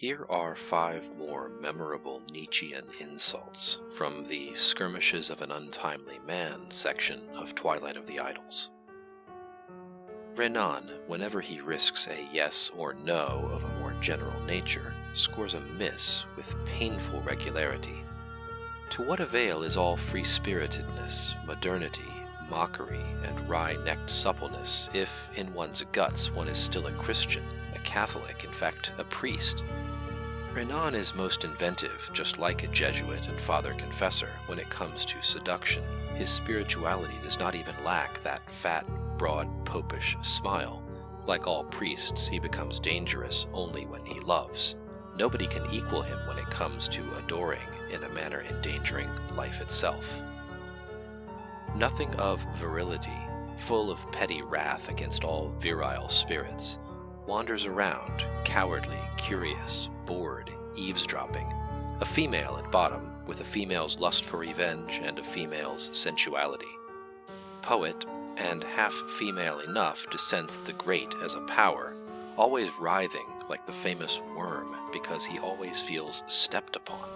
Here are 5 more memorable Nietzschean insults from the Skirmishes of an Untimely Man section of Twilight of the Idols. Renan, whenever he risks a yes or no of a more general nature, scores a miss with painful regularity. To what avail is all free-spiritedness, modernity, mockery, and wry-necked suppleness if, in one's guts, one is still a Christian, a Catholic, in fact, a priest? Renan is most inventive, just like a Jesuit and father confessor, when it comes to seduction. His spirituality does not even lack that fat, broad, popish smile. Like all priests, he becomes dangerous only when he loves. Nobody can equal him when it comes to adoring in a manner endangering life itself. Nothing of virility, full of petty wrath against all virile spirits, wanders around, cowardly, curious, bored, eavesdropping, a female at bottom, with a female's lust for revenge and a female's sensuality. Poet, and half female enough to sense the great as a power, always writhing like the famous worm because he always feels stepped upon.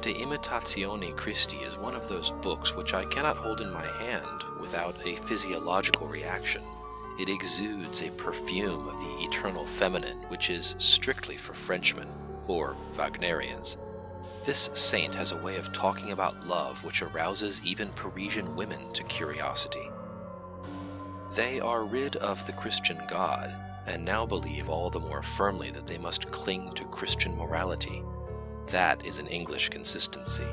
De Imitatione Christi is one of those books which I cannot hold in my hand without a physiological reaction. It exudes a perfume of the eternal feminine which is strictly for Frenchmen, or Wagnerians. This saint has a way of talking about love which arouses even Parisian women to curiosity. They are rid of the Christian God, and now believe all the more firmly that they must cling to Christian morality. That is an English consistency.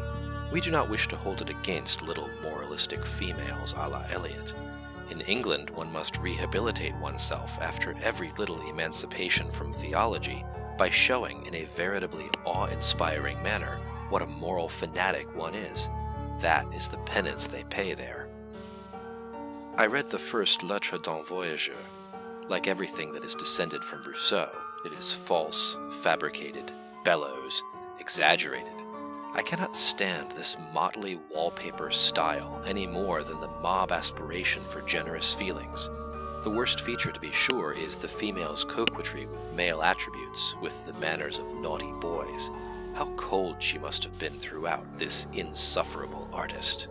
We do not wish to hold it against little moralistic females a la Eliot. In England, one must rehabilitate oneself after every little emancipation from theology by showing in a veritably awe-inspiring manner what a moral fanatic one is. That is the penance they pay there. I read the first Lettre d'un Voyageur. Like everything that is descended from Rousseau, it is false, fabricated, bellows, exaggerated. I cannot stand this motley wallpaper style any more than the mob aspiration for generous feelings. The worst feature, to be sure, is the female's coquetry with male attributes, with the manners of naughty boys. How cold she must have been throughout, this insufferable artist.